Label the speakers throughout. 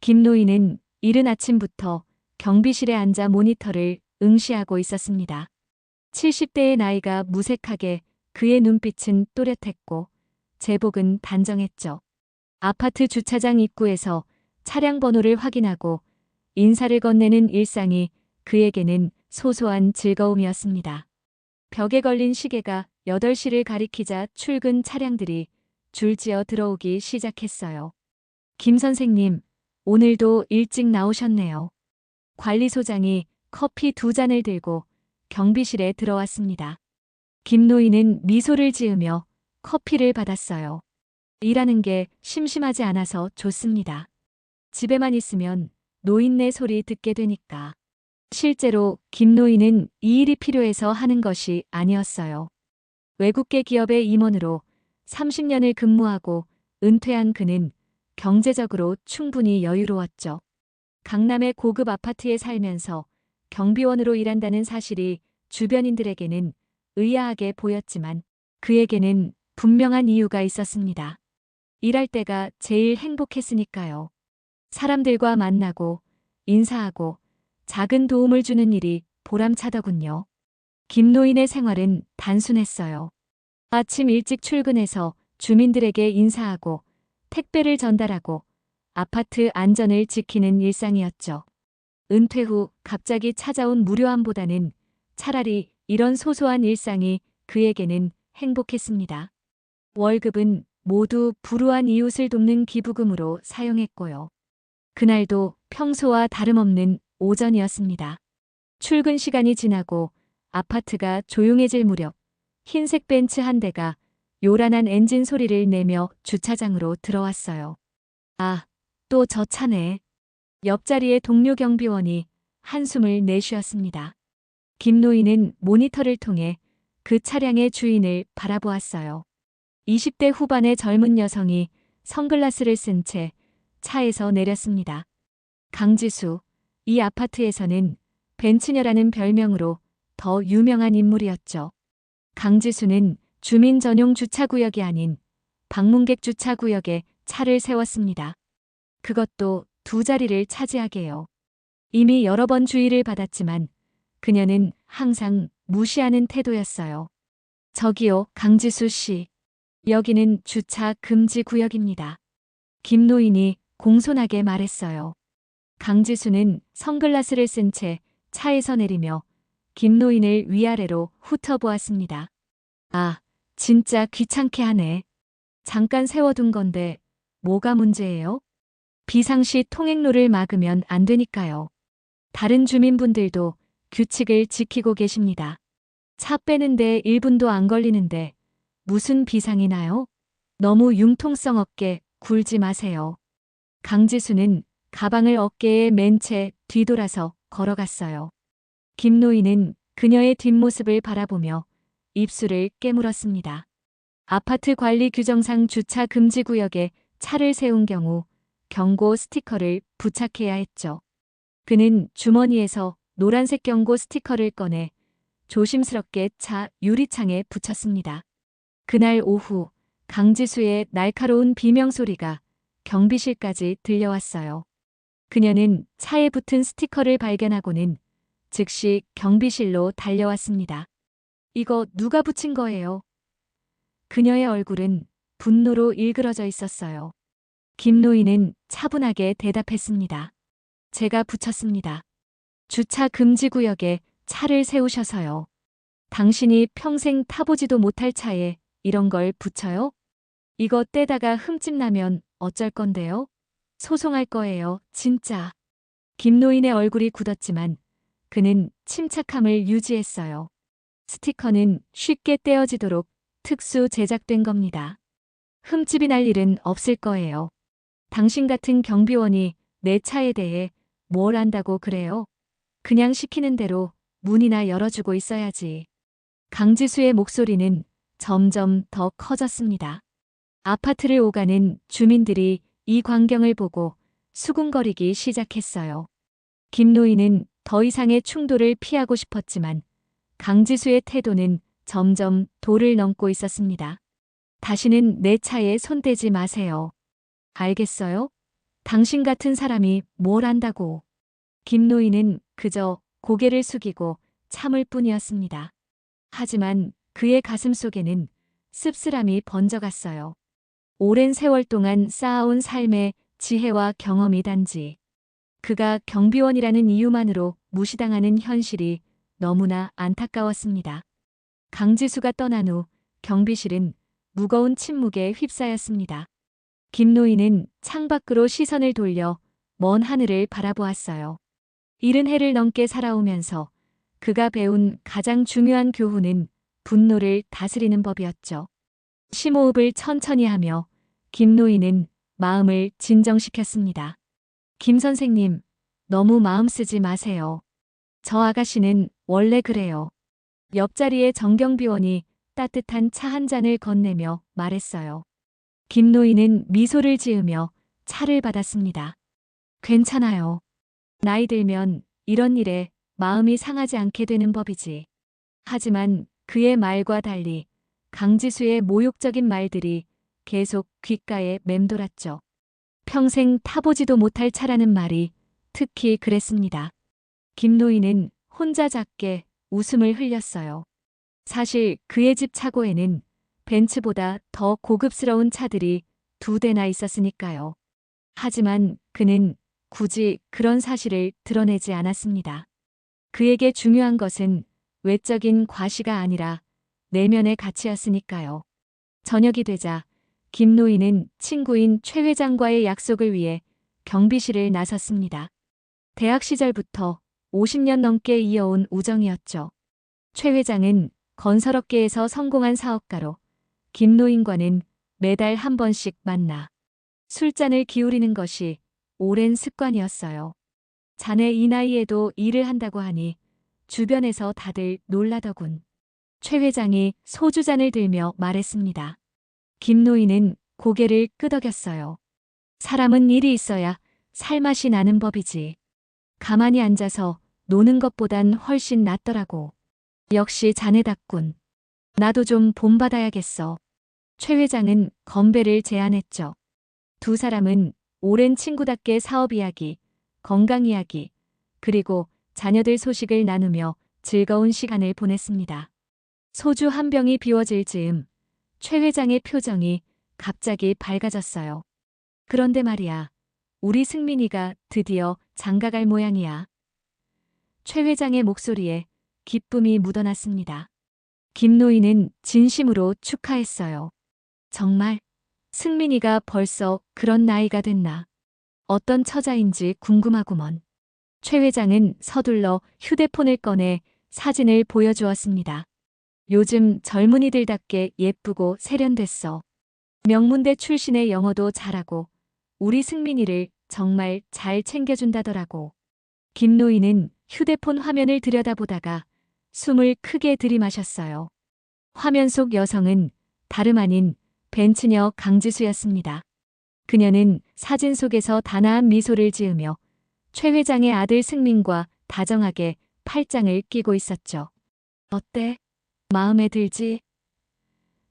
Speaker 1: 김노인은 이른 아침부터 경비실에 앉아 모니터를 응시하고 있었습니다. 70대의 나이가 무색하게 그의 눈빛은 또렷했고 제복은 단정했죠. 아파트 주차장 입구에서 차량 번호를 확인하고 인사를 건네는 일상이 그에게는 소소한 즐거움이었습니다. 벽에 걸린 시계가 8시를 가리키자 출근 차량들이 줄지어 들어오기 시작했어요. 김 선생님, 오늘도 일찍 나오셨네요. 관리소장이 커피 2잔을 들고 경비실에 들어왔습니다. 김노인은 미소를 지으며 커피를 받았어요. 일하는 게 심심하지 않아서 좋습니다. 집에만 있으면 노인네 소리 듣게 되니까. 실제로 김노인은 이 일이 필요해서 하는 것이 아니었어요. 외국계 기업의 임원으로 30년을 근무하고 은퇴한 그는 경제적으로 충분히 여유로웠죠. 강남의 고급 아파트에 살면서 경비원으로 일한다는 사실이 주변인들에게는 의아하게 보였지만 그에게는 분명한 이유가 있었습니다. 일할 때가 제일 행복했으니까요. 사람들과 만나고 인사하고 작은 도움을 주는 일이 보람차더군요. 김노인의 생활은 단순했어요. 아침 일찍 출근해서 주민들에게 인사하고 택배를 전달하고 아파트 안전을 지키는 일상이었죠. 은퇴 후 갑자기 찾아온 무료함보다는 차라리 이런 소소한 일상이 그에게는 행복했습니다. 월급은 모두 불우한 이웃을 돕는 기부금으로 사용했고요. 그날도 평소와 다름없는 오전이었습니다. 출근 시간이 지나고 아파트가 조용해질 무렵 흰색 벤츠 한 대가 요란한 엔진 소리를 내며 주차장으로 들어왔어요. 아, 또 저 차네. 옆자리의 동료 경비원이 한숨을 내쉬었습니다. 김노인은 모니터를 통해 그 차량의 주인을 바라보았어요. 20대 후반의 젊은 여성이 선글라스를 쓴 채 차에서 내렸습니다. 강지수, 이 아파트에서는 벤츠녀라는 별명으로 더 유명한 인물이었죠. 강지수는 주민 전용 주차구역이 아닌 방문객 주차구역에 차를 세웠습니다. 그것도 2자리를 차지하게요. 이미 여러 번 주의를 받았지만 그녀는 항상 무시하는 태도였어요. 저기요, 강지수 씨. 여기는 주차 금지 구역입니다. 김노인이 공손하게 말했어요. 강지수는 선글라스를 쓴 채 차에서 내리며 김노인을 위아래로 훑어보았습니다. 아, 진짜 귀찮게 하네. 잠깐 세워둔 건데 뭐가 문제예요? 비상시 통행로를 막으면 안 되니까요. 다른 주민분들도 규칙을 지키고 계십니다. 차 빼는데 1분도 안 걸리는데 무슨 비상이 나요? 너무 융통성 없게 굴지 마세요. 강지수는 가방을 어깨에 맨 채 뒤돌아서 걸어갔어요. 김노인은 그녀의 뒷모습을 바라보며 입술을 깨물었습니다. 아파트 관리 규정상 주차 금지 구역에 차를 세운 경우 경고 스티커를 부착해야 했죠. 그는 주머니에서 노란색 경고 스티커를 꺼내 조심스럽게 차 유리창에 붙였습니다. 그날 오후 강지수의 날카로운 비명소리가 경비실까지 들려왔어요. 그녀는 차에 붙은 스티커를 발견하고는 즉시 경비실로 달려왔습니다. 이거 누가 붙인 거예요? 그녀의 얼굴은 분노로 일그러져 있었어요. 김노인은 차분하게 대답했습니다. 제가 붙였습니다. 주차 금지 구역에 차를 세우셔서요. 당신이 평생 타보지도 못할 차에 이런 걸 붙여요? 이거 떼다가 흠집 나면 어쩔 건데요? 소송할 거예요, 진짜. 김노인의 얼굴이 굳었지만 그는 침착함을 유지했어요. 스티커는 쉽게 떼어지도록 특수 제작된 겁니다. 흠집이 날 일은 없을 거예요. 당신 같은 경비원이 내 차에 대해 뭘 안다고 그래요? 그냥 시키는 대로 문이나 열어주고 있어야지. 강지수의 목소리는 점점 더 커졌습니다. 아파트를 오가는 주민들이 이 광경을 보고 수군거리기 시작했어요. 김노인은 더 이상의 충돌을 피하고 싶었지만 강지수의 태도는 점점 도를 넘고 있었습니다. 다시는 내 차에 손대지 마세요. 알겠어요? 당신 같은 사람이 뭘 안다고. 김노인은 그저 고개를 숙이고 참을 뿐이었습니다. 하지만 그의 가슴 속에는 씁쓸함이 번져갔어요. 오랜 세월 동안 쌓아온 삶의 지혜와 경험이 단지 그가 경비원이라는 이유만으로 무시당하는 현실이 너무나 안타까웠습니다. 강지수가 떠난 후 경비실은 무거운 침묵에 휩싸였습니다. 김노인은 창밖으로 시선을 돌려 먼 하늘을 바라보았어요. 70해를 넘게 살아오면서 그가 배운 가장 중요한 교훈은 분노를 다스리는 법이었죠. 심호흡을 천천히 하며 김노인은 마음을 진정시켰습니다. 김 선생님, 너무 마음 쓰지 마세요. 저 아가씨는 원래 그래요. 옆자리에 정경비원이 따뜻한 차 한 잔을 건네며 말했어요. 김노인은 미소를 지으며 차를 받았습니다. 괜찮아요. 나이 들면 이런 일에 마음이 상하지 않게 되는 법이지. 하지만 그의 말과 달리 강지수의 모욕적인 말들이 계속 귓가에 맴돌았죠. 평생 타보지도 못할 차라는 말이 특히 그랬습니다. 김노인은 혼자 작게 웃음을 흘렸어요. 사실 그의 집 차고에는 벤츠보다 더 고급스러운 차들이 2대나 있었으니까요. 하지만 그는 굳이 그런 사실을 드러내지 않았습니다. 그에게 중요한 것은 외적인 과시가 아니라 내면의 가치였으니까요. 저녁이 되자 김노인은 친구인 최 회장과의 약속을 위해 경비실을 나섰습니다. 대학 시절부터 50년 넘게 이어온 우정이었죠. 최 회장은 건설업계에서 성공한 사업가로 김노인과는 매달 한 번씩 만나 술잔을 기울이는 것이 오랜 습관이었어요. 자네 이 나이에도 일을 한다고 하니 주변에서 다들 놀라더군. 최 회장이 소주잔을 들며 말했습니다. 김노인은 고개를 끄덕였어요. 사람은 일이 있어야 살맛이 나는 법이지. 가만히 앉아서 노는 것보단 훨씬 낫더라고. 역시 자네답군. 나도 좀 본받아야겠어. 최 회장은 건배를 제안했죠. 두 사람은 오랜 친구답게 사업 이야기, 건강 이야기, 그리고 자녀들 소식을 나누며 즐거운 시간을 보냈습니다. 소주 한 병이 비워질 즈음 최 회장의 표정이 갑자기 밝아졌어요. 그런데 말이야, 우리 승민이가 드디어 장가갈 모양이야. 최 회장의 목소리에 기쁨이 묻어났습니다. 김노인은 진심으로 축하했어요. 정말? 승민이가 벌써 그런 나이가 됐나? 어떤 처자인지 궁금하구먼. 최 회장은 서둘러 휴대폰을 꺼내 사진을 보여주었습니다. 요즘 젊은이들답게 예쁘고 세련됐어. 명문대 출신의 영어도 잘하고 우리 승민이를 정말 잘 챙겨준다더라고. 김노인은 휴대폰 화면을 들여다보다가 숨을 크게 들이마셨어요. 화면 속 여성은 다름 아닌 벤츠녀 강지수였습니다. 그녀는 사진 속에서 단아한 미소를 지으며 최 회장의 아들 승민과 다정하게 팔짱을 끼고 있었죠. 어때? 마음에 들지?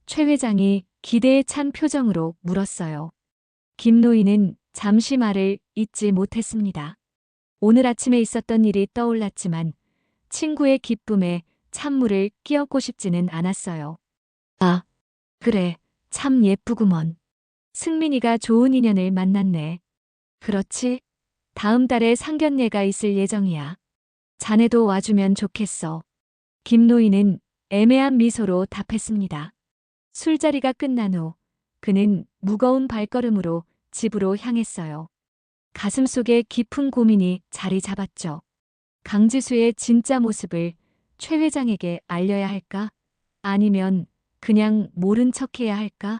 Speaker 1: 최 회장이 기대에 찬 표정으로 물었어요. 김노인은 잠시 말을 잇지 못했습니다. 오늘 아침에 있었던 일이 떠올랐지만 친구의 기쁨에 찬물을 끼얹고 싶지는 않았어요. 아, 그래, 참 예쁘구먼. 승민이가 좋은 인연을 만났네. 그렇지? 다음 달에 상견례가 있을 예정이야. 자네도 와주면 좋겠어. 김노인은 애매한 미소로 답했습니다. 술자리가 끝난 후 그는 무거운 발걸음으로 집으로 향했어요. 가슴속에 깊은 고민이 자리 잡았죠. 강지수의 진짜 모습을 최 회장에게 알려야 할까? 아니면 그냥 모른 척해야 할까?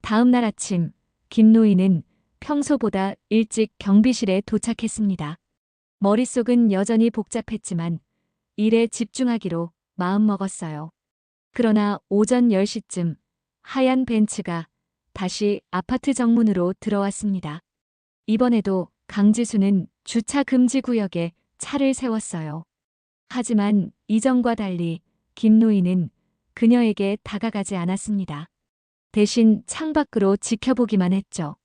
Speaker 1: 다음 날 아침, 김노인은 평소보다 일찍 경비실에 도착했습니다. 머릿속은 여전히 복잡했지만 일에 집중하기로 마음먹었어요. 그러나 오전 10시쯤 하얀 벤츠가 다시 아파트 정문으로 들어왔습니다. 이번에도 강지수는 주차 금지 구역에 차를 세웠어요. 하지만 이전과 달리 김노인은 그녀에게 다가가지 않았습니다. 대신 창밖으로 지켜보기만 했죠.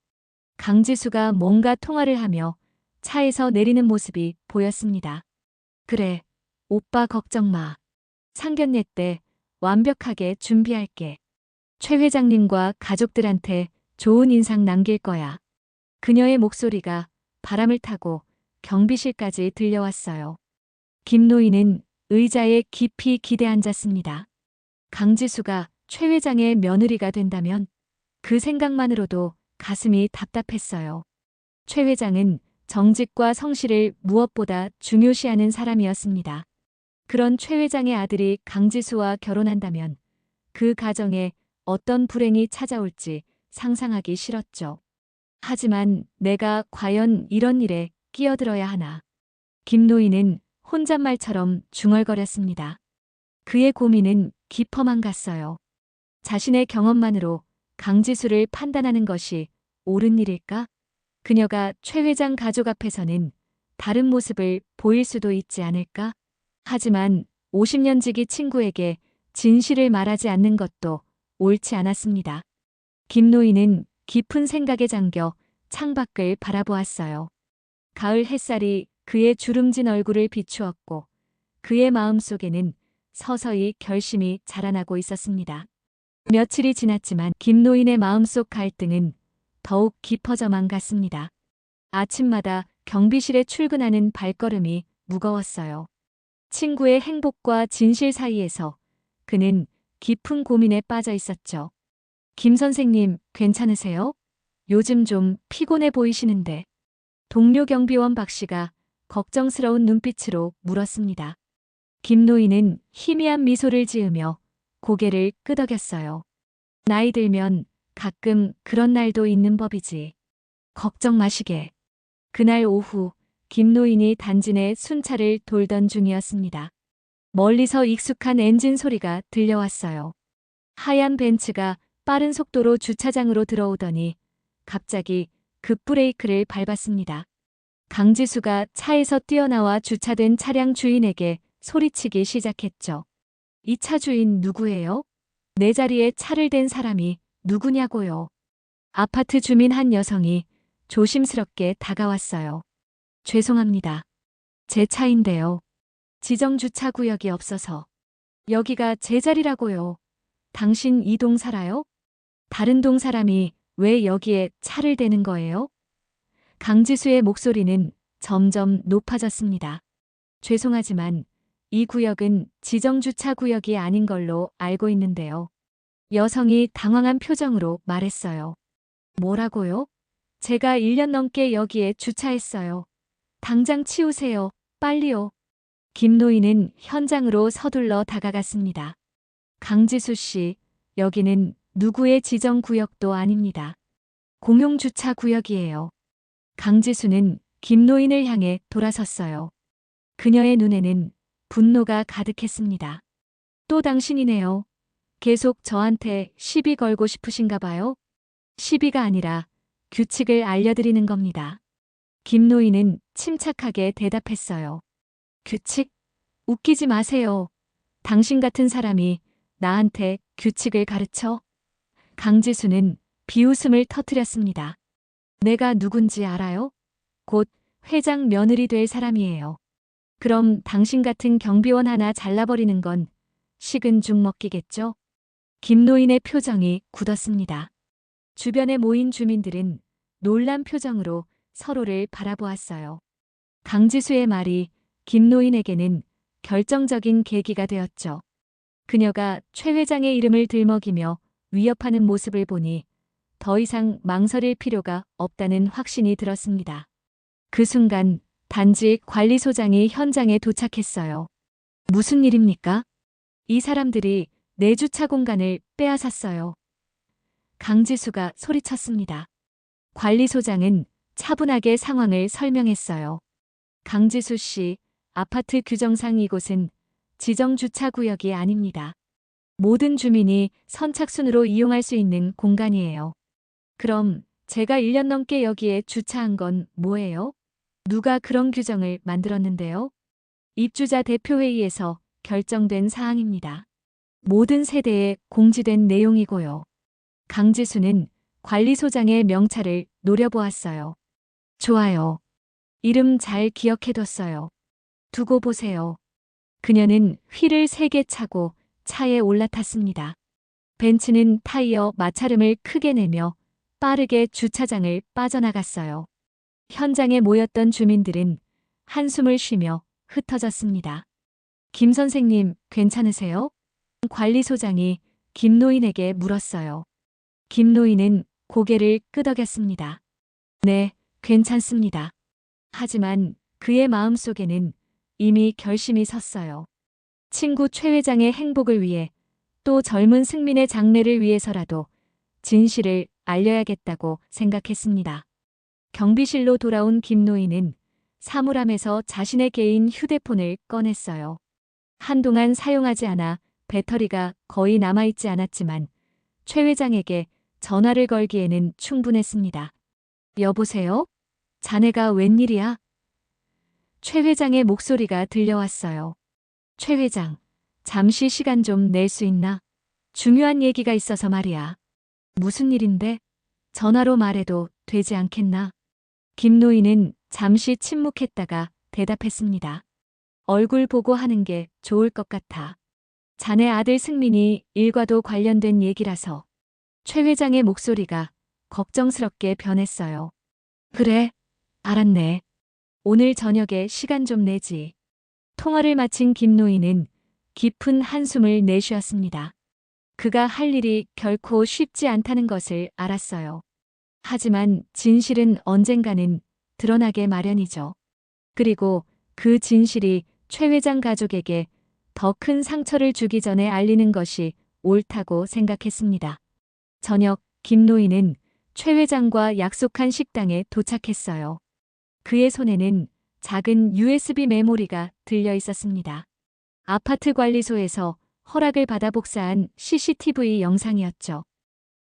Speaker 1: 강지수가 뭔가 통화를 하며 차에서 내리는 모습이 보였습니다. 그래, 오빠 걱정 마. 상견례 때 완벽하게 준비할게. 최 회장님과 가족들한테 좋은 인상 남길 거야. 그녀의 목소리가 바람을 타고 경비실까지 들려왔어요. 김노인은 의자에 깊이 기대앉았습니다. 강지수가 최 회장의 며느리가 된다면 그 생각만으로도 가슴이 답답했어요. 최 회장은 정직과 성실을 무엇보다 중요시하는 사람이었습니다. 그런 최 회장의 아들이 강지수와 결혼한다면 그 가정에 어떤 불행이 찾아올지 상상하기 싫었죠. 하지만 내가 과연 이런 일에 끼어들어야 하나. 김노인은 혼잣말처럼 중얼거렸습니다. 그의 고민은 깊어만 갔어요. 자신의 경험만으로 강지수를 판단하는 것이 옳은 일일까? 그녀가 최 회장 가족 앞에서는 다른 모습을 보일 수도 있지 않을까? 하지만 50년 지기 친구에게 진실을 말하지 않는 것도 옳지 않았습니다. 김노인은 깊은 생각에 잠겨 창밖을 바라보았어요. 가을 햇살이 그의 주름진 얼굴을 비추었고 그의 마음속에는 서서히 결심이 자라나고 있었습니다. 며칠이 지났지만 김노인의 마음속 갈등은 더욱 깊어져만 갔습니다. 아침마다 경비실에 출근하는 발걸음이 무거웠어요. 친구의 행복과 진실 사이에서 그는 깊은 고민에 빠져 있었죠. 김 선생님, 괜찮으세요? 요즘 좀 피곤해 보이시는데. 동료 경비원 박 씨가 걱정스러운 눈빛으로 물었습니다. 김노인은 희미한 미소를 지으며 고개를 끄덕였어요. 나이 들면 가끔 그런 날도 있는 법이지. 걱정 마시게. 그날 오후 김노인이 단지 내 순찰을 돌던 중이었습니다. 멀리서 익숙한 엔진 소리가 들려왔어요. 하얀 벤츠가 빠른 속도로 주차장으로 들어오더니 갑자기 급브레이크를 밟았습니다. 강지수가 차에서 뛰어나와 주차된 차량 주인에게 소리치기 시작했죠. 이 차 주인 누구예요? 내 자리에 차를 댄 사람이 누구냐고요. 아파트 주민 한 여성이 조심스럽게 다가왔어요. 죄송합니다. 제 차인데요. 지정 주차 구역이 없어서. 여기가 제 자리라고요. 당신 이 동 살아요? 다른 동 사람이 왜 여기에 차를 대는 거예요? 강지수의 목소리는 점점 높아졌습니다. 죄송하지만 이 구역은 지정주차 구역이 아닌 걸로 알고 있는데요. 여성이 당황한 표정으로 말했어요. 뭐라고요? 제가 1년 넘게 여기에 주차했어요. 당장 치우세요. 빨리요. 김노인은 현장으로 서둘러 다가갔습니다. 강지수 씨, 여기는 누구의 지정 구역도 아닙니다. 공용주차 구역이에요. 강지수는 김노인을 향해 돌아섰어요. 그녀의 눈에는 분노가 가득했습니다. 또 당신이네요. 계속 저한테 시비 걸고 싶으신가 봐요? 시비가 아니라 규칙을 알려드리는 겁니다. 김노인은 침착하게 대답했어요. 규칙? 웃기지 마세요. 당신 같은 사람이 나한테 규칙을 가르쳐? 강지수는 비웃음을 터뜨렸습니다. 내가 누군지 알아요? 곧 회장 며느리 될 사람이에요. 그럼 당신 같은 경비원 하나 잘라버리는 건 식은 죽 먹기겠죠? 김노인의 표정이 굳었습니다. 주변에 모인 주민들은 놀란 표정으로 서로를 바라보았어요. 강지수의 말이 김노인에게는 결정적인 계기가 되었죠. 그녀가 최 회장의 이름을 들먹이며 위협하는 모습을 보니 더 이상 망설일 필요가 없다는 확신이 들었습니다. 그 순간 단지 관리소장이 현장에 도착했어요. 무슨 일입니까? 이 사람들이 내 주차 공간을 빼앗았어요. 강지수가 소리쳤습니다. 관리소장은 차분하게 상황을 설명했어요. 강지수 씨, 아파트 규정상 이곳은 지정 주차 구역이 아닙니다. 모든 주민이 선착순으로 이용할 수 있는 공간이에요. 그럼 제가 1년 넘게 여기에 주차한 건 뭐예요? 누가 그런 규정을 만들었는데요? 입주자 대표회의에서 결정된 사항입니다. 모든 세대에 공지된 내용이고요. 강지수는 관리소장의 명찰을 노려보았어요. 좋아요. 이름 잘 기억해뒀어요. 두고 보세요. 그녀는 휠을 3개 차고 차에 올라탔습니다. 벤츠는 타이어 마찰음을 크게 내며 빠르게 주차장을 빠져나갔어요. 현장에 모였던 주민들은 한숨을 쉬며 흩어졌습니다. 김 선생님, 괜찮으세요? 관리소장이 김노인에게 물었어요. 김노인은 고개를 끄덕였습니다. 네, 괜찮습니다. 하지만 그의 마음속에는 이미 결심이 섰어요. 친구 최 회장의 행복을 위해 또 젊은 승민의 장래를 위해서라도 진실을 알려야겠다고 생각했습니다. 경비실로 돌아온 김노인은 사물함에서 자신의 개인 휴대폰을 꺼냈어요. 한동안 사용하지 않아 배터리가 거의 남아있지 않았지만 최 회장에게 전화를 걸기에는 충분했습니다. 여보세요? 자네가 웬일이야? 최 회장의 목소리가 들려왔어요. 최 회장, 잠시 시간 좀 낼 수 있나? 중요한 얘기가 있어서 말이야. 무슨 일인데? 전화로 말해도 되지 않겠나? 김노인은 잠시 침묵했다가 대답했습니다. 얼굴 보고 하는 게 좋을 것 같아. 자네 아들 승민이 일과도 관련된 얘기라서. 최 회장의 목소리가 걱정스럽게 변했어요. 그래, 알았네. 오늘 저녁에 시간 좀 내지. 통화를 마친 김노인은 깊은 한숨을 내쉬었습니다. 그가 할 일이 결코 쉽지 않다는 것을 알았어요. 하지만 진실은 언젠가는 드러나게 마련이죠. 그리고 그 진실이 최 회장 가족에게 더 큰 상처를 주기 전에 알리는 것이 옳다고 생각했습니다. 저녁, 김노인은 최 회장과 약속한 식당에 도착했어요. 그의 손에는 작은 USB 메모리가 들려 있었습니다. 아파트 관리소에서 허락을 받아 복사한 CCTV 영상이었죠.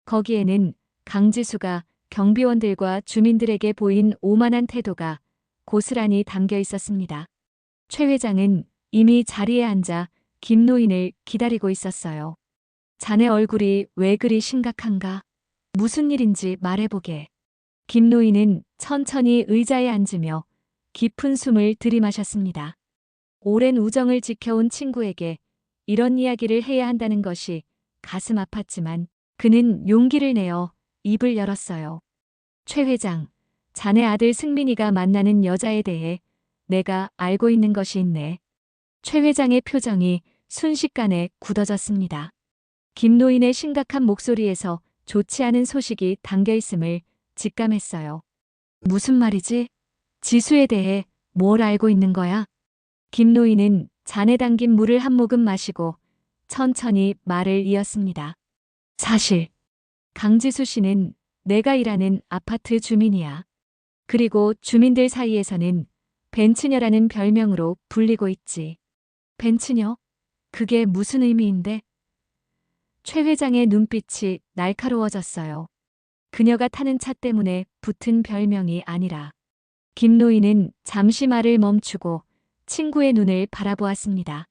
Speaker 1: 거기에는 강지수가 경비원들과 주민들에게 보인 오만한 태도가 고스란히 담겨 있었습니다. 최 회장은 이미 자리에 앉아 김노인을 기다리고 있었어요. 자네 얼굴이 왜 그리 심각한가? 무슨 일인지 말해보게. 김노인은 천천히 의자에 앉으며 깊은 숨을 들이마셨습니다. 오랜 우정을 지켜온 친구에게 이런 이야기를 해야 한다는 것이 가슴 아팠지만 그는 용기를 내어 입을 열었어요. 최 회장, 자네 아들 승민이가 만나는 여자에 대해 내가 알고 있는 것이 있네. 최 회장의 표정이 순식간에 굳어졌습니다. 김노인의 심각한 목소리에서 좋지 않은 소식이 담겨 있음을 직감했어요. 무슨 말이지? 지수에 대해 뭘 알고 있는 거야? 김노인은 잔에 담긴 물을 한 모금 마시고 천천히 말을 이었습니다. 사실, 강지수 씨는 내가 일하는 아파트 주민이야. 그리고 주민들 사이에서는 벤츠녀라는 별명으로 불리고 있지. 벤츠녀? 그게 무슨 의미인데? 최 회장의 눈빛이 날카로워졌어요. 그녀가 타는 차 때문에 붙은 별명이 아니라. 김노인은 잠시 말을 멈추고 친구의 눈을 바라보았습니다.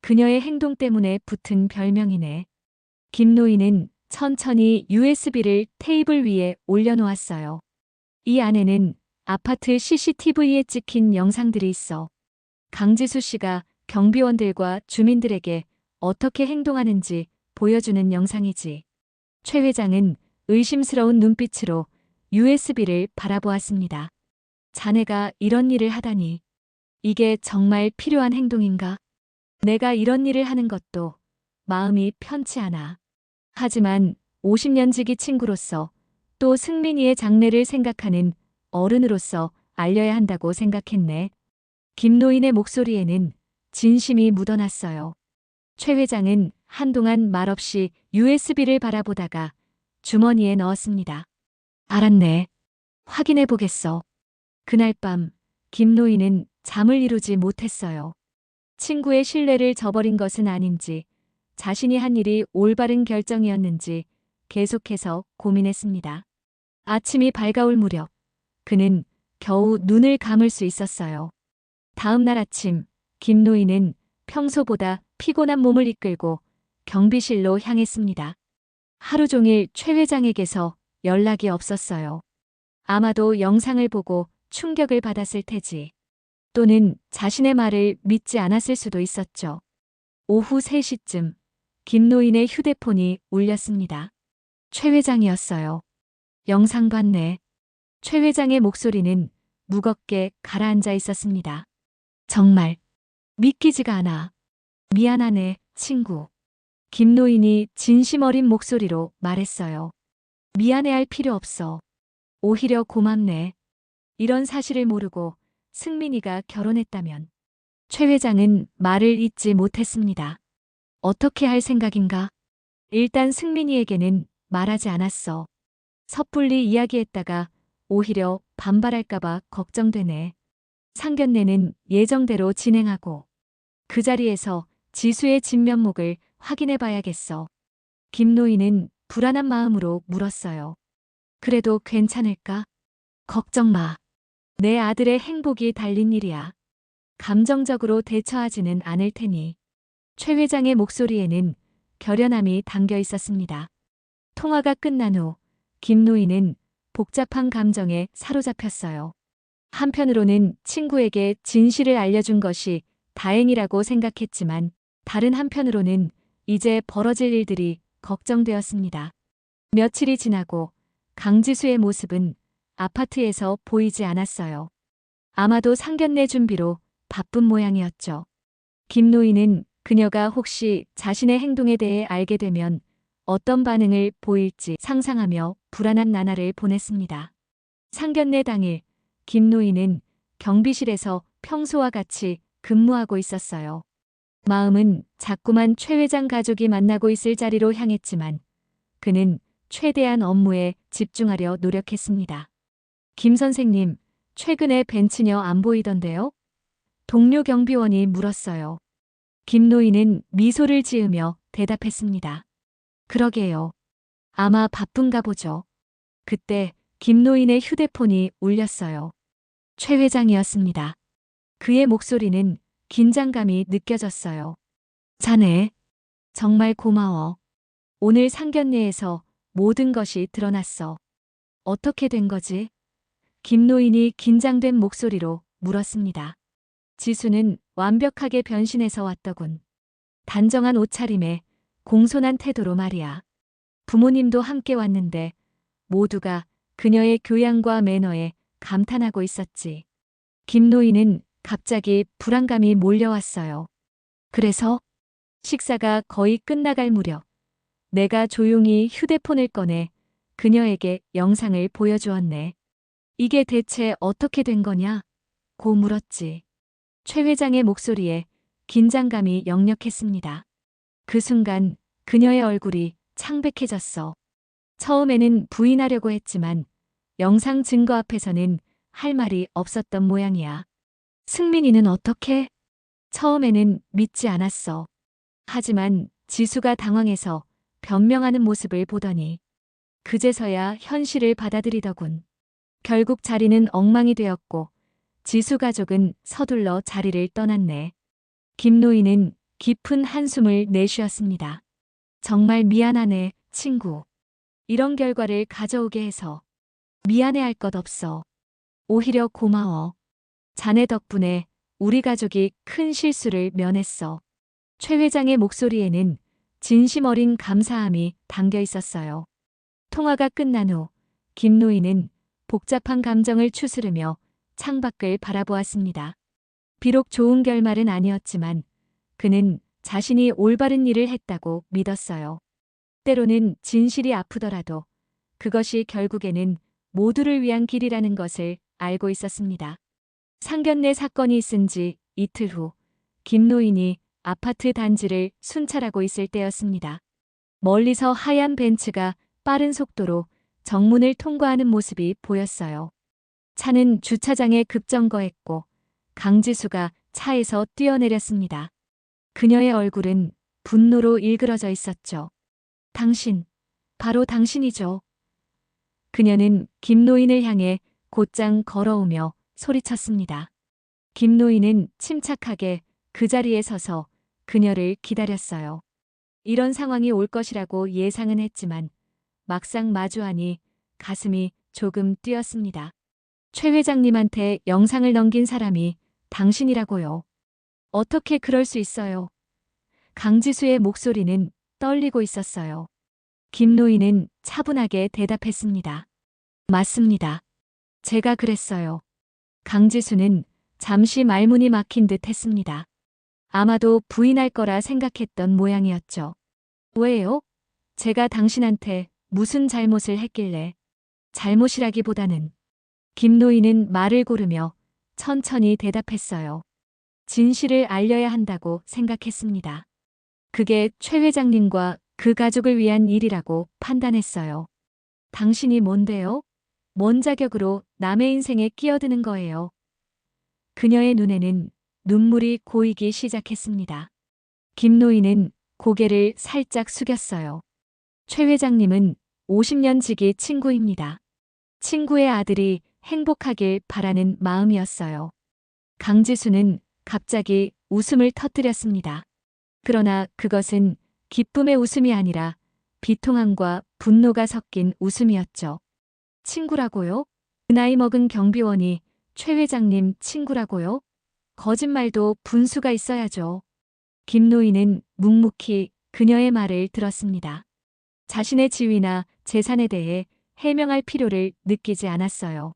Speaker 1: 그녀의 행동 때문에 붙은 별명이네. 김노인은 천천히 USB를 테이블 위에 올려놓았어요. 이 안에는 아파트 CCTV에 찍힌 영상들이 있어 강지수 씨가 경비원들과 주민들에게 어떻게 행동하는지 보여주는 영상이지. 최 회장은 의심스러운 눈빛으로 USB를 바라보았습니다. 자네가 이런 일을 하다니. 이게 정말 필요한 행동인가? 내가 이런 일을 하는 것도 마음이 편치 않아. 하지만 50년 지기 친구로서 또 승민이의 장래를 생각하는 어른으로서 알려야 한다고 생각했네. 김노인의 목소리에는 진심이 묻어났어요. 최 회장은 한동안 말없이 USB를 바라보다가 주머니에 넣었습니다. 알았네. 확인해 보겠어. 그날 밤 김노인은 잠을 이루지 못했어요. 친구의 신뢰를 저버린 것은 아닌지, 자신이 한 일이 올바른 결정이었는지 계속해서 고민했습니다. 아침이 밝아올 무렵 그는 겨우 눈을 감을 수 있었어요. 다음 날 아침 김노인은 평소보다 피곤한 몸을 이끌고 경비실로 향했습니다. 하루 종일 최 회장에게서 연락이 없었어요. 아마도 영상을 보고 충격을 받았을 테지. 또는 자신의 말을 믿지 않았을 수도 있었죠. 오후 3시쯤 김노인의 휴대폰이 울렸습니다. 최 회장이었어요. 영상 봤네. 최 회장의 목소리는 무겁게 가라앉아 있었습니다. 정말 믿기지가 않아. 미안하네, 친구. 김노인이 진심 어린 목소리로 말했어요. 미안해할 필요 없어. 오히려 고맙네. 이런 사실을 모르고 승민이가 결혼했다면. 최 회장은 말을 잇지 못했습니다. 어떻게 할 생각인가? 일단 승민이에게는 말하지 않았어. 섣불리 이야기했다가 오히려 반발할까봐 걱정되네. 상견례는 예정대로 진행하고 그 자리에서 지수의 진면목을 확인해 봐야겠어. 김노인은 불안한 마음으로 물었어요. 그래도 괜찮을까? 걱정 마. 내 아들의 행복이 달린 일이야. 감정적으로 대처하지는 않을 테니. 최 회장의 목소리에는 결연함이 담겨 있었습니다. 통화가 끝난 후 김노인은 복잡한 감정에 사로잡혔어요. 한편으로는 친구에게 진실을 알려준 것이 다행이라고 생각했지만 다른 한편으로는 이제 벌어질 일들이 걱정되었습니다. 며칠이 지나고 강지수의 모습은 아파트에서 보이지 않았어요. 아마도 상견례 준비로 바쁜 모양이었죠. 김노인은 그녀가 혹시 자신의 행동에 대해 알게 되면 어떤 반응을 보일지 상상하며 불안한 나날을 보냈습니다. 상견례 당일 김노인은 경비실에서 평소와 같이 근무하고 있었어요. 마음은 자꾸만 최 회장 가족이 만나고 있을 자리로 향했지만 그는 최대한 업무에 집중하려 노력했습니다. 김 선생님, 최근에 벤츠녀 안 보이던데요? 동료 경비원이 물었어요. 김노인은 미소를 지으며 대답했습니다. 그러게요. 아마 바쁜가 보죠. 그때 김노인의 휴대폰이 울렸어요. 최 회장이었습니다. 그의 목소리는 긴장감이 느껴졌어요. 자네, 정말 고마워. 오늘 상견례에서 모든 것이 드러났어. 어떻게 된 거지? 김노인이 긴장된 목소리로 물었습니다. 지수는 완벽하게 변신해서 왔더군. 단정한 옷차림에 공손한 태도로 말이야. 부모님도 함께 왔는데 모두가 그녀의 교양과 매너에 감탄하고 있었지. 김노인은 갑자기 불안감이 몰려왔어요. 그래서 식사가 거의 끝나갈 무렵 내가 조용히 휴대폰을 꺼내 그녀에게 영상을 보여주었네. 이게 대체 어떻게 된 거냐? 고 물었지. 최 회장의 목소리에 긴장감이 역력했습니다. 그 순간 그녀의 얼굴이 창백해졌어. 처음에는 부인하려고 했지만 영상 증거 앞에서는 할 말이 없었던 모양이야. 승민이는 어떻게? 처음에는 믿지 않았어. 하지만 지수가 당황해서 변명하는 모습을 보더니 그제서야 현실을 받아들이더군. 결국 자리는 엉망이 되었고 지수 가족은 서둘러 자리를 떠났네. 김노인은 깊은 한숨을 내쉬었습니다. 정말 미안하네, 친구. 이런 결과를 가져오게 해서 미안해할 것 없어. 오히려 고마워. 자네 덕분에 우리 가족이 큰 실수를 면했어. 최 회장의 목소리에는 진심 어린 감사함이 담겨 있었어요. 통화가 끝난 후 김노인은 복잡한 감정을 추스르며 창밖을 바라보았습니다. 비록 좋은 결말은 아니었지만 그는 자신이 올바른 일을 했다고 믿었어요. 때로는 진실이 아프더라도 그것이 결국에는 모두를 위한 길이라는 것을 알고 있었습니다. 상견례 사건이 있은 지 이틀 후 김노인이 아파트 단지를 순찰하고 있을 때였습니다. 멀리서 하얀 벤츠가 빠른 속도로 정문을 통과하는 모습이 보였어요. 차는 주차장에 급정거했고 강지수가 차에서 뛰어내렸습니다. 그녀의 얼굴은 분노로 일그러져 있었죠. 당신, 바로 당신이죠. 그녀는 김노인을 향해 곧장 걸어오며 소리쳤습니다. 김노인은 침착하게 그 자리에 서서 그녀를 기다렸어요. 이런 상황이 올 것이라고 예상은 했지만 막상 마주하니 가슴이 조금 뛰었습니다. 최 회장님한테 영상을 넘긴 사람이 당신이라고요. 어떻게 그럴 수 있어요? 강지수의 목소리는 떨리고 있었어요. 김노인은 차분하게 대답했습니다. 맞습니다. 제가 그랬어요. 강지수는 잠시 말문이 막힌 듯 했습니다. 아마도 부인할 거라 생각했던 모양이었죠. 왜요? 제가 당신한테 무슨 잘못을 했길래? 잘못이라기보다는 김노인은 말을 고르며 천천히 대답했어요. 진실을 알려야 한다고 생각했습니다. 그게 최 회장님과 그 가족을 위한 일이라고 판단했어요. 당신이 뭔데요? 뭔 자격으로 남의 인생에 끼어드는 거예요? 그녀의 눈에는 눈물이 고이기 시작했습니다. 김노인은 고개를 살짝 숙였어요. 최 회장님은 50년 지기 친구입니다. 친구의 아들이 행복하길 바라는 마음이었어요. 강지수는 갑자기 웃음을 터뜨렸습니다. 그러나 그것은 기쁨의 웃음이 아니라 비통함과 분노가 섞인 웃음이었죠. 친구라고요? 그 나이 먹은 경비원이 최 회장님 친구라고요? 거짓말도 분수가 있어야죠. 김노인은 묵묵히 그녀의 말을 들었습니다. 자신의 지위나 재산에 대해 해명할 필요를 느끼지 않았어요.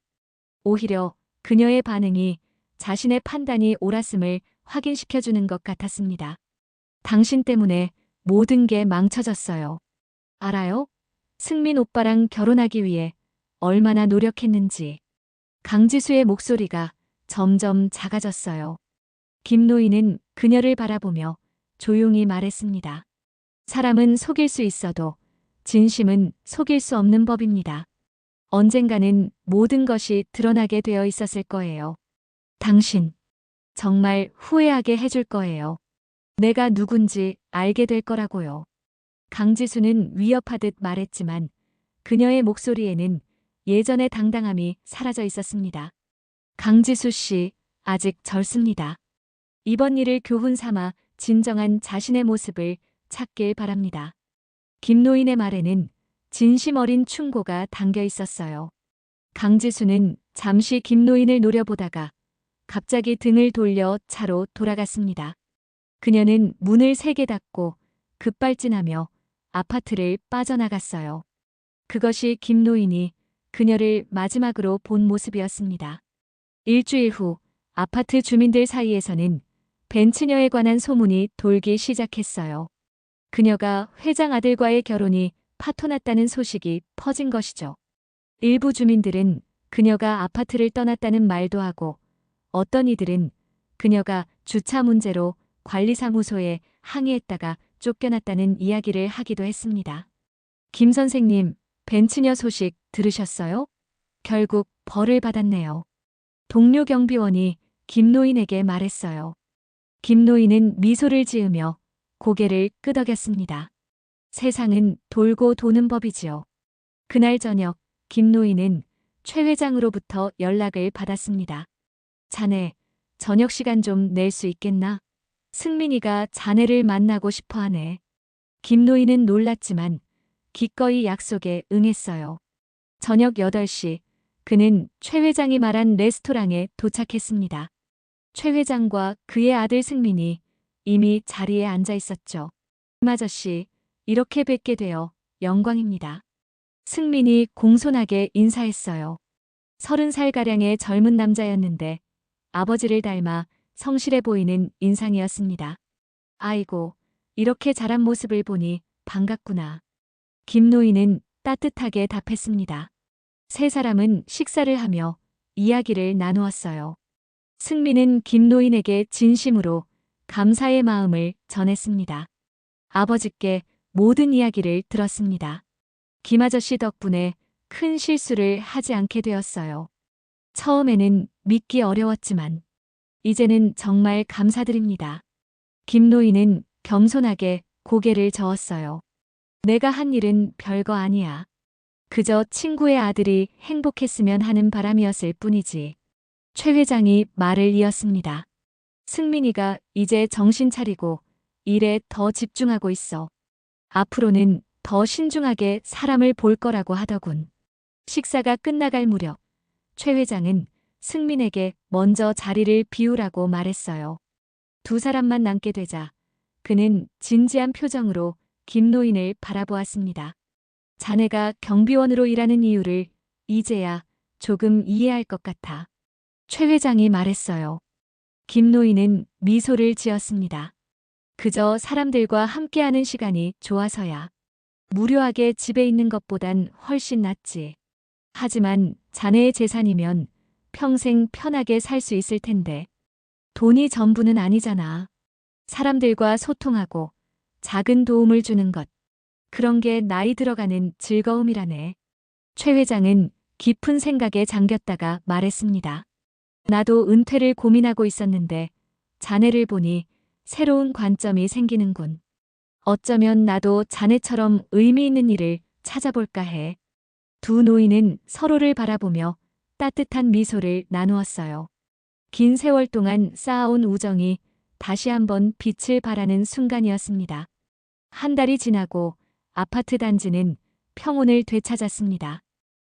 Speaker 1: 오히려 그녀의 반응이 자신의 판단이 옳았음을 확인시켜주는 것 같았습니다. 당신 때문에 모든 게 망쳐졌어요. 알아요? 승민 오빠랑 결혼하기 위해 얼마나 노력했는지. 강지수의 목소리가 점점 작아졌어요. 김노인은 그녀를 바라보며 조용히 말했습니다. 사람은 속일 수 있어도 진심은 속일 수 없는 법입니다. 언젠가는 모든 것이 드러나게 되어 있었을 거예요. 당신, 정말 후회하게 해줄 거예요. 내가 누군지 알게 될 거라고요. 강지수는 위협하듯 말했지만 그녀의 목소리에는 예전의 당당함이 사라져 있었습니다. 강지수 씨, 아직 젊습니다. 이번 일을 교훈 삼아 진정한 자신의 모습을 찾길 바랍니다. 김노인의 말에는 진심 어린 충고가 담겨 있었어요. 강지수는 잠시 김노인을 노려보다가 갑자기 등을 돌려 차로 돌아갔습니다. 그녀는 문을 세게 닫고 급발진하며 아파트를 빠져나갔어요. 그것이 김노인이 그녀를 마지막으로 본 모습이었습니다. 일주일 후 아파트 주민들 사이에서는 벤츠녀에 관한 소문이 돌기 시작했어요. 그녀가 회장 아들과의 결혼이 파토났다는 소식이 퍼진 것이죠. 일부 주민들은 그녀가 아파트를 떠났다는 말도 하고 어떤 이들은 그녀가 주차 문제로 관리사무소에 항의했다가 쫓겨났다는 이야기를 하기도 했습니다. 김 선생님, 벤츠녀 소식 들으셨어요? 결국 벌을 받았네요. 동료 경비원이 김노인에게 말했어요. 김노인은 미소를 지으며 고개를 끄덕였습니다. 세상은 돌고 도는 법이지요. 그날 저녁 김노인은 최 회장으로부터 연락을 받았습니다. 자네, 저녁 시간 좀 낼 수 있겠나? 승민이가 자네를 만나고 싶어 하네. 김노인은 놀랐지만 기꺼이 약속에 응했어요. 저녁 8시, 그는 최 회장이 말한 레스토랑에 도착했습니다. 최 회장과 그의 아들 승민이 이미 자리에 앉아 있었죠. 아저씨, 이렇게 뵙게 되어 영광입니다. 승민이 공손하게 인사했어요. 30살가량의 젊은 남자였는데 아버지를 닮아 성실해 보이는 인상이었습니다. 아이고, 이렇게 자란 모습을 보니 반갑구나. 김노인은 따뜻하게 답했습니다. 세 사람은 식사를 하며 이야기를 나누었어요. 승민은 김노인에게 진심으로 감사의 마음을 전했습니다. 아버지께 모든 이야기를 들었습니다. 김아저씨 덕분에 큰 실수를 하지 않게 되었어요. 처음에는 믿기 어려웠지만 이제는 정말 감사드립니다. 김노인은 겸손하게 고개를 저었어요. 내가 한 일은 별거 아니야. 그저 친구의 아들이 행복했으면 하는 바람이었을 뿐이지. 최 회장이 말을 이었습니다. 승민이가 이제 정신 차리고 일에 더 집중하고 있어. 앞으로는 더 신중하게 사람을 볼 거라고 하더군. 식사가 끝나갈 무렵 최 회장은 승민에게 먼저 자리를 비우라고 말했어요. 두 사람만 남게 되자 그는 진지한 표정으로 김노인을 바라보았습니다. 자네가 경비원으로 일하는 이유를 이제야 조금 이해할 것 같아. 최 회장이 말했어요. 김노인은 미소를 지었습니다. 그저 사람들과 함께하는 시간이 좋아서야. 무료하게 집에 있는 것보단 훨씬 낫지. 하지만 자네의 재산이면 평생 편하게 살 수 있을 텐데. 돈이 전부는 아니잖아. 사람들과 소통하고 작은 도움을 주는 것. 그런 게 나이 들어가는 즐거움이라네. 최 회장은 깊은 생각에 잠겼다가 말했습니다. 나도 은퇴를 고민하고 있었는데 자네를 보니 새로운 관점이 생기는군. 어쩌면 나도 자네처럼 의미 있는 일을 찾아볼까 해. 두 노인은 서로를 바라보며 따뜻한 미소를 나누었어요. 긴 세월 동안 쌓아온 우정이 다시 한번 빛을 발하는 순간이었습니다. 한 달이 지나고 아파트 단지는 평온을 되찾았습니다.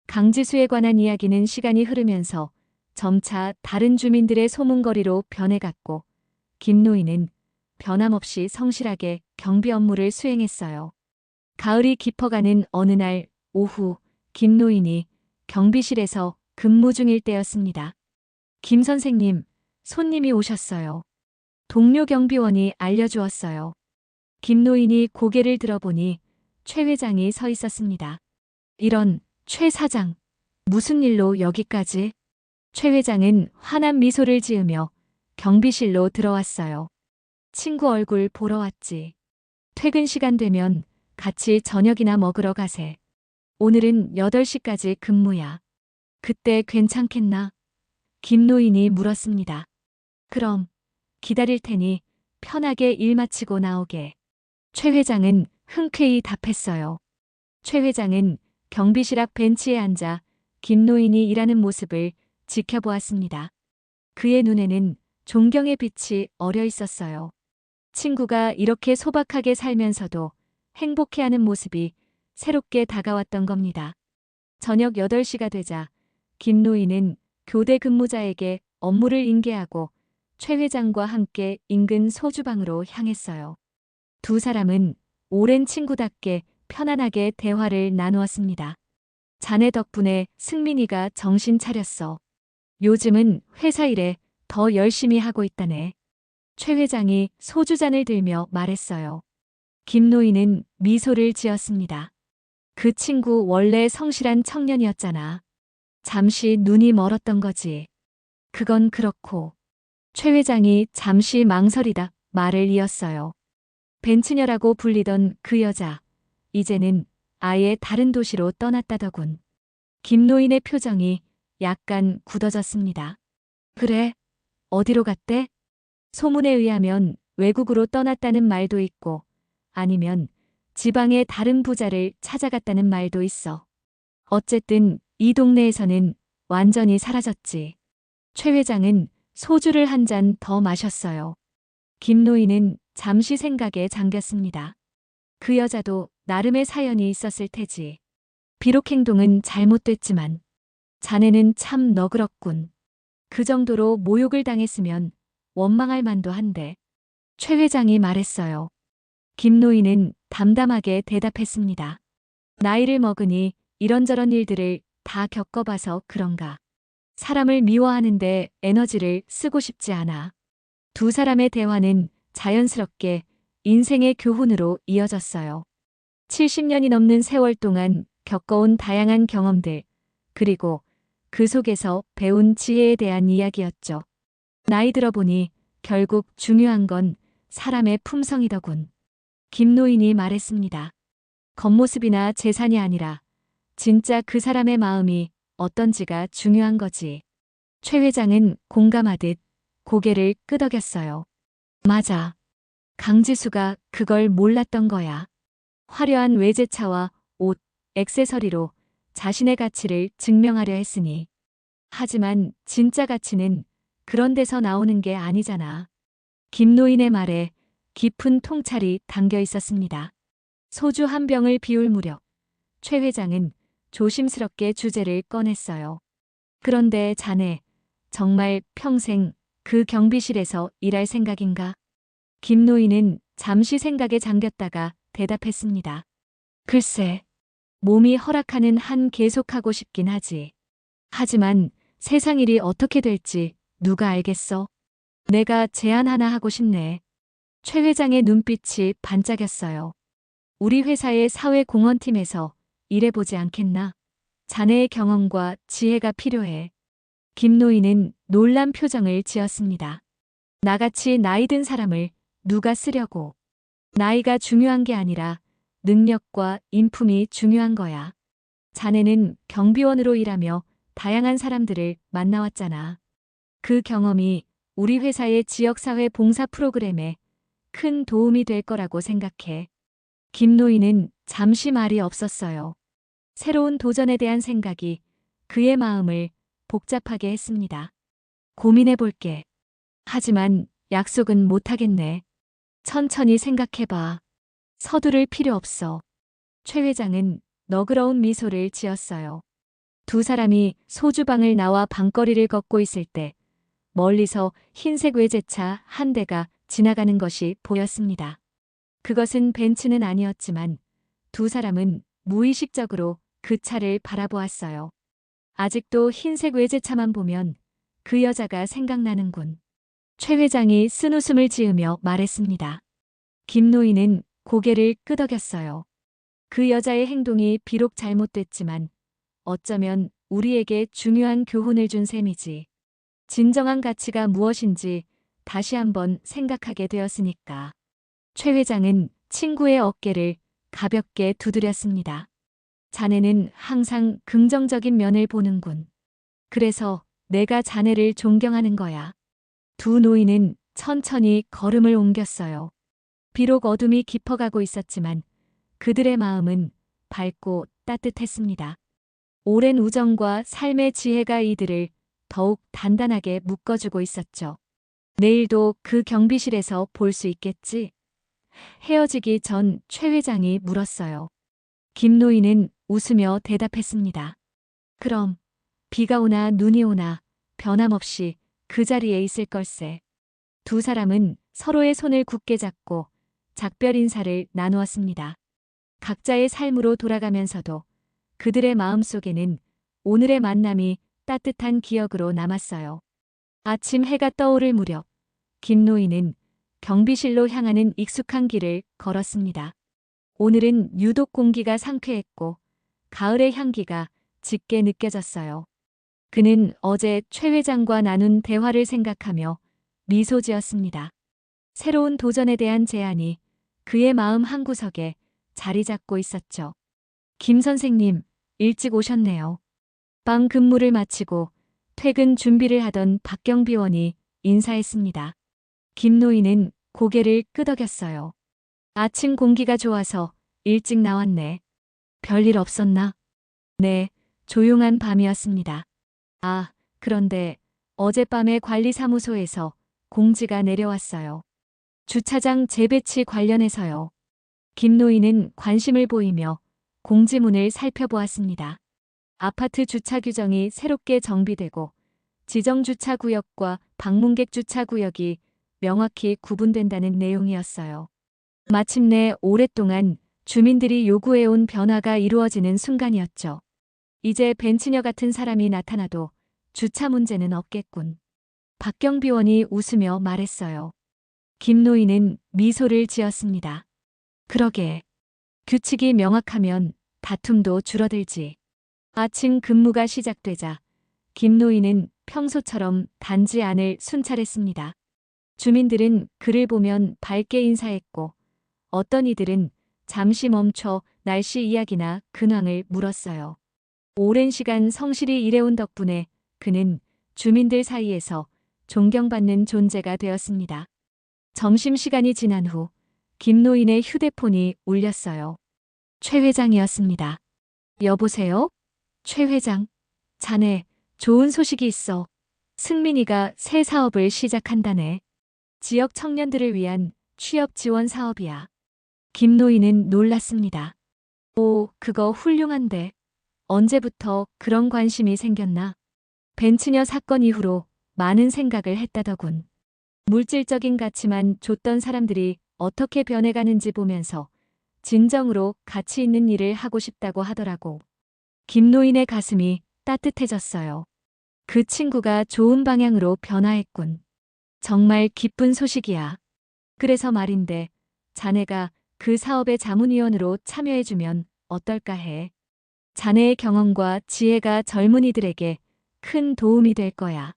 Speaker 1: 강지수에 관한 이야기는 시간이 흐르면서 점차 다른 주민들의 소문거리로 변해갔고 김노인은 변함없이 성실하게 경비 업무를 수행했어요. 가을이 깊어가는 어느 날 오후 김노인이 경비실에서 근무 중일 때였습니다. 김 선생님, 손님이 오셨어요. 동료 경비원이 알려주었어요. 김노인이 고개를 들어보니 최 회장이 서 있었습니다. 이런, 최 사장, 무슨 일로 여기까지? 최 회장은 환한 미소를 지으며 경비실로 들어왔어요. 친구 얼굴 보러 왔지. 퇴근 시간 되면 같이 저녁이나 먹으러 가세. 오늘은 8시까지 근무야. 그때 괜찮겠나? 김노인이 물었습니다. 그럼 기다릴 테니 편하게 일 마치고 나오게. 최 회장은 흔쾌히 답했어요. 최 회장은 경비실 앞 벤치에 앉아 김노인이 일하는 모습을 지켜보았습니다. 그의 눈에는 존경의 빛이 어려 있었어요. 친구가 이렇게 소박하게 살면서도 행복해하는 모습이 새롭게 다가왔던 겁니다. 저녁 8시가 되자 김노인은 교대 근무자에게 업무를 인계하고 최 회장과 함께 인근 소주방으로 향했어요. 두 사람은 오랜 친구답게 편안하게 대화를 나누었습니다. 자네 덕분에 승민이가 정신 차렸어. 요즘은 회사 일에 더 열심히 하고 있다네. 최 회장이 소주잔을 들며 말했어요. 김노인은 미소를 지었습니다. 그 친구 원래 성실한 청년이었잖아. 잠시 눈이 멀었던 거지. 그건 그렇고. 최 회장이 잠시 망설이다 말을 이었어요. 벤츠녀라고 불리던 그 여자, 이제는 아예 다른 도시로 떠났다더군. 김노인의 표정이 약간 굳어졌습니다. 그래? 어디로 갔대? 소문에 의하면 외국으로 떠났다는 말도 있고, 아니면 지방의 다른 부자를 찾아갔다는 말도 있어. 어쨌든 이 동네에서는 완전히 사라졌지. 최 회장은 소주를 한 잔 더 마셨어요. 김노인은 잠시 생각에 잠겼습니다. 그 여자도 나름의 사연이 있었을 테지. 비록 행동은 잘못됐지만 자네는 참 너그럽군. 그 정도로 모욕을 당했으면 원망할 만도 한데. 최 회장이 말했어요. 김노인은 담담하게 대답했습니다. 나이를 먹으니 이런저런 일들을 다 겪어봐서 그런가. 사람을 미워하는데 에너지를 쓰고 싶지 않아. 두 사람의 대화는 자연스럽게 인생의 교훈으로 이어졌어요. 70년이 넘는 세월 동안 겪어온 다양한 경험들, 그리고 그 속에서 배운 지혜에 대한 이야기였죠. 나이 들어보니 결국 중요한 건 사람의 품성이더군. 김노인이 말했습니다. 겉모습이나 재산이 아니라 진짜 그 사람의 마음이 어떤지가 중요한 거지. 최 회장은 공감하듯 고개를 끄덕였어요. 맞아. 강지수가 그걸 몰랐던 거야. 화려한 외제차와 옷, 액세서리로 자신의 가치를 증명하려 했으니. 하지만 진짜 가치는 그런 데서 나오는 게 아니잖아. 김노인의 말에 깊은 통찰이 담겨 있었습니다. 소주 한 병을 비울 무렵 최 회장은 조심스럽게 주제를 꺼냈어요. 그런데 자네, 정말 평생 그 경비실에서 일할 생각인가? 김노인은 잠시 생각에 잠겼다가 대답했습니다. 글쎄, 몸이 허락하는 한 계속하고 싶긴 하지. 하지만 세상 일이 어떻게 될지 누가 알겠어? 내가 제안 하나 하고 싶네. 최 회장의 눈빛이 반짝였어요. 우리 회사의 사회공헌팀에서 일해보지 않겠나? 자네의 경험과 지혜가 필요해. 김노인은 놀란 표정을 지었습니다. 나같이 나이 든 사람을 누가 쓰려고. 나이가 중요한 게 아니라 능력과 인품이 중요한 거야. 자네는 경비원으로 일하며 다양한 사람들을 만나왔잖아. 그 경험이 우리 회사의 지역사회 봉사 프로그램에 큰 도움이 될 거라고 생각해. 김노인은 잠시 말이 없었어요. 새로운 도전에 대한 생각이 그의 마음을 복잡하게 했습니다. 고민해 볼게. 하지만 약속은 못하겠네. 천천히 생각해봐. 서두를 필요 없어. 최 회장은 너그러운 미소를 지었어요. 두 사람이 소주방을 나와 방거리를 걷고 있을 때 멀리서 흰색 외제차 한 대가 지나가는 것이 보였습니다. 그것은 벤츠는 아니었지만 두 사람은 무의식적으로 그 차를 바라보았어요. 아직도 흰색 외제차만 보면 그 여자가 생각나는군. 최 회장이 쓴웃음을 지으며 말했습니다. 김노인은 고개를 끄덕였어요. 그 여자의 행동이 비록 잘못됐지만 어쩌면 우리에게 중요한 교훈을 준 셈이지. 진정한 가치가 무엇인지 다시 한번 생각하게 되었으니까. 최 회장은 친구의 어깨를 가볍게 두드렸습니다. 자네는 항상 긍정적인 면을 보는군. 그래서 내가 자네를 존경하는 거야. 두 노인은 천천히 걸음을 옮겼어요. 비록 어둠이 깊어가고 있었지만 그들의 마음은 밝고 따뜻했습니다. 오랜 우정과 삶의 지혜가 이들을 더욱 단단하게 묶어주고 있었죠. 내일도 그 경비실에서 볼 수 있겠지? 헤어지기 전 최 회장이 물었어요. 김노인은 웃으며 대답했습니다. 그럼 비가 오나 눈이 오나 변함없이 그 자리에 있을 걸세. 두 사람은 서로의 손을 굳게 잡고 작별 인사를 나누었습니다. 각자의 삶으로 돌아가면서도 그들의 마음속에는 오늘의 만남이 따뜻한 기억으로 남았어요. 아침 해가 떠오를 무렵 김노인은 경비실로 향하는 익숙한 길을 걸었습니다. 오늘은 유독 공기가 상쾌했고 가을의 향기가 짙게 느껴졌어요. 그는 어제 최 회장과 나눈 대화를 생각하며 미소 지었습니다. 새로운 도전에 대한 제안이 그의 마음 한구석에 자리 잡고 있었죠. 김 선생님, 일찍 오셨네요. 방 근무를 마치고 퇴근 준비를 하던 박경비원이 인사했습니다. 김노인은 고개를 끄덕였어요. 아침 공기가 좋아서 일찍 나왔네. 별일 없었나? 네, 조용한 밤이었습니다. 아, 그런데 어젯밤에 관리사무소에서 공지가 내려왔어요. 주차장 재배치 관련해서요. 김노인은 관심을 보이며 공지문을 살펴보았습니다. 아파트 주차 규정이 새롭게 정비되고 지정주차구역과 방문객 주차구역이 명확히 구분된다는 내용이었어요. 마침내 오랫동안 주민들이 요구해온 변화가 이루어지는 순간이었죠. 이제 벤츠녀 같은 사람이 나타나도 주차 문제는 없겠군. 박경비원이 웃으며 말했어요. 김노인은 미소를 지었습니다. 그러게. 규칙이 명확하면 다툼도 줄어들지. 아침 근무가 시작되자 김노인은 평소처럼 단지 안을 순찰했습니다. 주민들은 그를 보면 밝게 인사했고 어떤 이들은 잠시 멈춰 날씨 이야기나 근황을 물었어요. 오랜 시간 성실히 일해온 덕분에 그는 주민들 사이에서 존경받는 존재가 되었습니다. 점심시간이 지난 후 김노인의 휴대폰이 울렸어요. 최 회장이었습니다. 여보세요? 최 회장, 자네 좋은 소식이 있어. 승민이가 새 사업을 시작한다네. 지역 청년들을 위한 취업 지원 사업이야. 김노인은 놀랐습니다. 오, 그거 훌륭한데. 언제부터 그런 관심이 생겼나? 벤츠녀 사건 이후로 많은 생각을 했다더군. 물질적인 가치만 줬던 사람들이 어떻게 변해가는지 보면서 진정으로 가치 있는 일을 하고 싶다고 하더라고. 김노인의 가슴이 따뜻해졌어요. 그 친구가 좋은 방향으로 변화했군. 정말 기쁜 소식이야. 그래서 말인데, 자네가 그 사업의 자문위원으로 참여해주면 어떨까 해. 자네의 경험과 지혜가 젊은이들에게 큰 도움이 될 거야.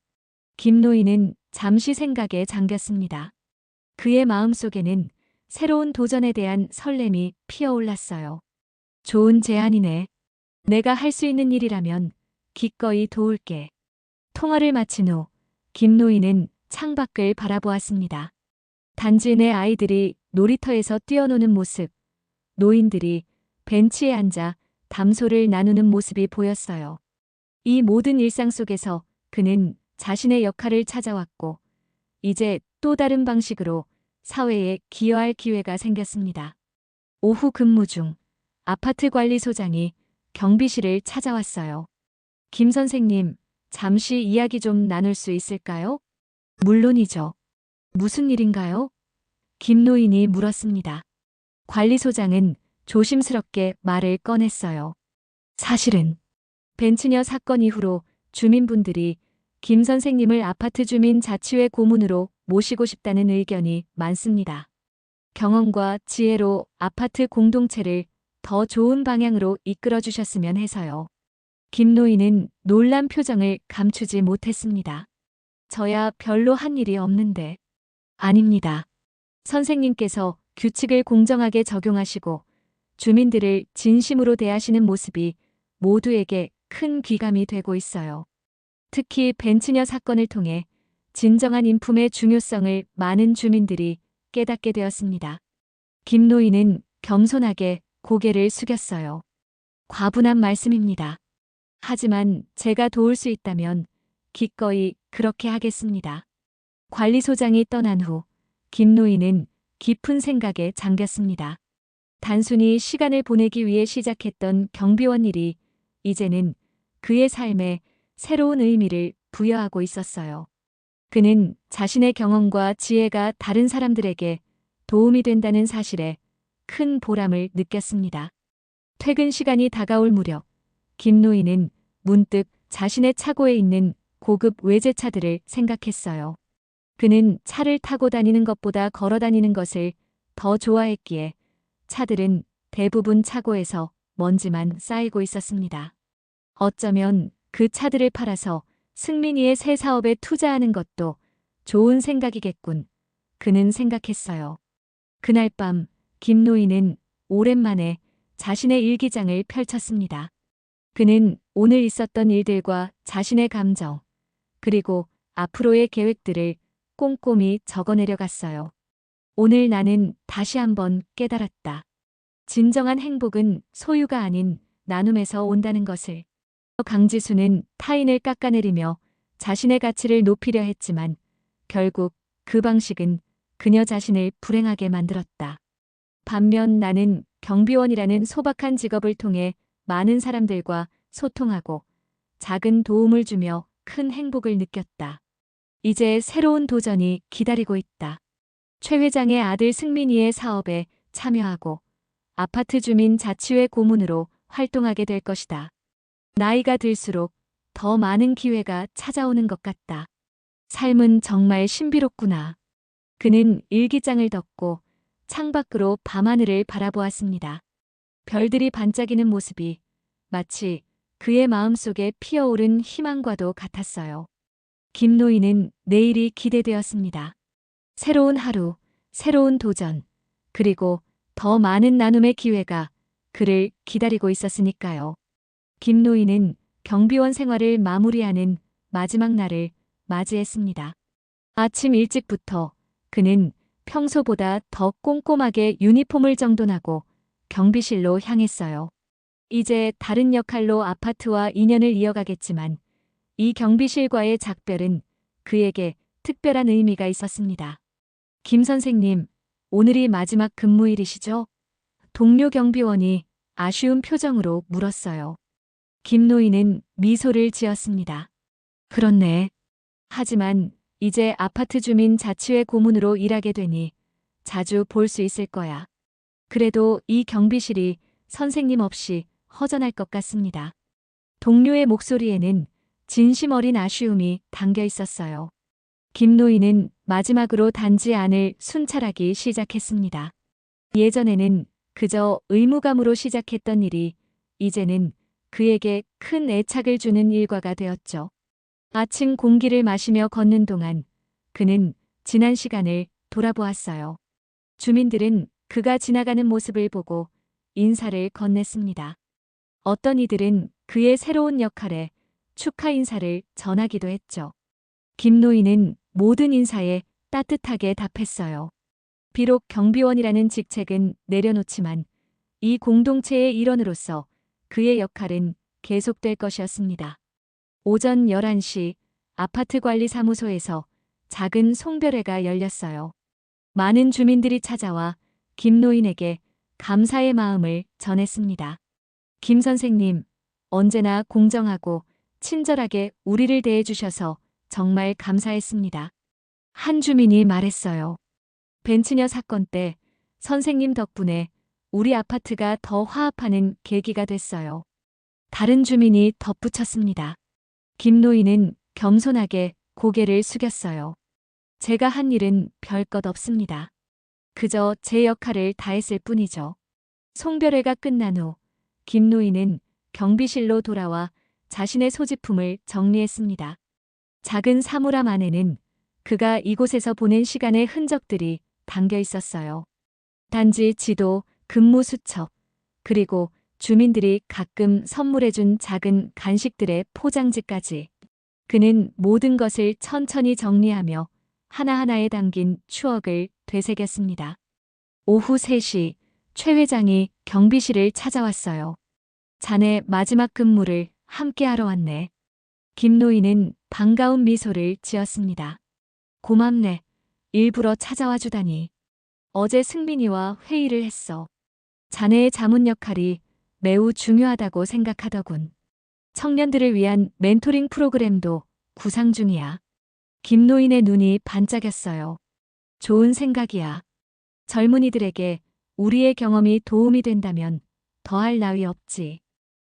Speaker 1: 김노인은 잠시 생각에 잠겼습니다. 그의 마음속에는 새로운 도전에 대한 설렘이 피어올랐어요. 좋은 제안이네. 내가 할 수 있는 일이라면 기꺼이 도울게. 통화를 마친 후 김노인은 창밖을 바라보았습니다. 단지 내 아이들이 놀이터에서 뛰어노는 모습, 노인들이 벤치에 앉아 담소를 나누는 모습이 보였어요. 이 모든 일상 속에서 그는 자신의 역할을 찾아왔고, 이제 또 다른 방식으로 사회에 기여할 기회가 생겼습니다. 오후 근무 중 아파트 관리소장이 경비실을 찾아왔어요. 김 선생님, 잠시 이야기 좀 나눌 수 있을까요? 물론이죠. 무슨 일인가요? 김노인이 물었습니다. 관리소장은 조심스럽게 말을 꺼냈어요. 사실은 벤츠녀 사건 이후로 주민분들이 김 선생님을 아파트 주민 자치회 고문으로 모시고 싶다는 의견이 많습니다. 경험과 지혜로 아파트 공동체를 더 좋은 방향으로 이끌어 주셨으면 해서요. 김노인은 놀란 표정을 감추지 못했습니다. 저야 별로 한 일이 없는데. 아닙니다. 선생님께서 규칙을 공정하게 적용하시고 주민들을 진심으로 대하시는 모습이 모두에게 큰 귀감이 되고 있어요. 특히 벤츠녀 사건을 통해 진정한 인품의 중요성을 많은 주민들이 깨닫게 되었습니다. 김노인은 겸손하게 고개를 숙였어요. 과분한 말씀입니다. 하지만 제가 도울 수 있다면 기꺼이 그렇게 하겠습니다. 관리소장이 떠난 후 김노인은 깊은 생각에 잠겼습니다. 단순히 시간을 보내기 위해 시작했던 경비원 일이 이제는 그의 삶에 새로운 의미를 부여하고 있었어요. 그는 자신의 경험과 지혜가 다른 사람들에게 도움이 된다는 사실에 큰 보람을 느꼈습니다. 퇴근 시간이 다가올 무렵 김노인은 문득 자신의 차고에 있는 고급 외제차들을 생각했어요. 그는 차를 타고 다니는 것보다 걸어 다니는 것을 더 좋아했기에 차들은 대부분 차고에서 먼지만 쌓이고 있었습니다. 어쩌면 그 차들을 팔아서 승민이의 새 사업에 투자하는 것도 좋은 생각이겠군. 그는 생각했어요. 그날 밤 김노인은 오랜만에 자신의 일기장을 펼쳤습니다. 그는 오늘 있었던 일들과 자신의 감정, 그리고 앞으로의 계획들을 꼼꼼히 적어내려갔어요. 오늘 나는 다시 한번 깨달았다. 진정한 행복은 소유가 아닌 나눔에서 온다는 것을. 강지수는 타인을 깎아내리며 자신의 가치를 높이려 했지만 결국 그 방식은 그녀 자신을 불행하게 만들었다. 반면 나는 경비원이라는 소박한 직업을 통해 많은 사람들과 소통하고 작은 도움을 주며 큰 행복을 느꼈다. 이제 새로운 도전이 기다리고 있다. 최 회장의 아들 승민이의 사업에 참여하고 아파트 주민 자치회 고문으로 활동하게 될 것이다. 나이가 들수록 더 많은 기회가 찾아오는 것 같다. 삶은 정말 신비롭구나. 그는 일기장을 덮고 창밖으로 밤하늘을 바라보았습니다. 별들이 반짝이는 모습이 마치 그의 마음속에 피어오른 희망과도 같았어요. 김노인은 내일이 기대되었습니다. 새로운 하루, 새로운 도전, 그리고 더 많은 나눔의 기회가 그를 기다리고 있었으니까요. 김노인은 경비원 생활을 마무리하는 마지막 날을 맞이했습니다. 아침 일찍부터 그는 평소보다 더 꼼꼼하게 유니폼을 정돈하고 경비실로 향했어요. 이제 다른 역할로 아파트와 인연을 이어가겠지만 이 경비실과의 작별은 그에게 특별한 의미가 있었습니다. 김 선생님, 오늘이 마지막 근무일이시죠? 동료 경비원이 아쉬운 표정으로 물었어요. 김 노인은 미소를 지었습니다. 그렇네. 하지만 이제 아파트 주민 자치회 고문으로 일하게 되니 자주 볼 수 있을 거야. 그래도 이 경비실이 선생님 없이 허전할 것 같습니다. 동료의 목소리에는 진심 어린 아쉬움이 담겨 있었어요. 김 노인은 마지막으로 단지 안을 순찰하기 시작했습니다. 예전에는 그저 의무감으로 시작했던 일이 이제는 그에게 큰 애착을 주는 일과가 되었죠. 아침 공기를 마시며 걷는 동안 그는 지난 시간을 돌아보았어요. 주민들은 그가 지나가는 모습을 보고 인사를 건넸습니다. 어떤 이들은 그의 새로운 역할에 축하 인사를 전하기도 했죠. 김 노인은 모든 인사에 따뜻하게 답했어요. 비록 경비원이라는 직책은 내려놓지만 이 공동체의 일원으로서 그의 역할은 계속될 것이었습니다. 오전 11시 아파트 관리사무소에서 작은 송별회가 열렸어요. 많은 주민들이 찾아와 김 노인에게 감사의 마음을 전했습니다. 김 선생님, 언제나 공정하고 친절하게 우리를 대해주셔서 정말 감사했습니다. 한 주민이 말했어요. 벤츠녀 사건 때 선생님 덕분에 우리 아파트가 더 화합하는 계기가 됐어요. 다른 주민이 덧붙였습니다. 김 노인은 겸손하게 고개를 숙였어요. 제가 한 일은 별것 없습니다. 그저 제 역할을 다했을 뿐이죠. 송별회가 끝난 후 김 노인은 경비실로 돌아와 자신의 소지품을 정리했습니다. 작은 사물함 안에는 그가 이곳에서 보낸 시간의 흔적들이 담겨 있었어요. 단지 지도, 근무 수첩, 그리고 주민들이 가끔 선물해준 작은 간식들의 포장지까지. 그는 모든 것을 천천히 정리하며 하나하나에 담긴 추억을 되새겼습니다. 오후 3시 최 회장이 경비실을 찾아왔어요. 자네 마지막 근무를 함께 하러 왔네. 김 노인은 반가운 미소를 지었습니다. 고맙네. 일부러 찾아와 주다니. 어제 승민이와 회의를 했어. 자네의 자문 역할이 매우 중요하다고 생각하더군. 청년들을 위한 멘토링 프로그램도 구상 중이야. 김 노인의 눈이 반짝였어요. 좋은 생각이야. 젊은이들에게 우리의 경험이 도움이 된다면 더할 나위 없지.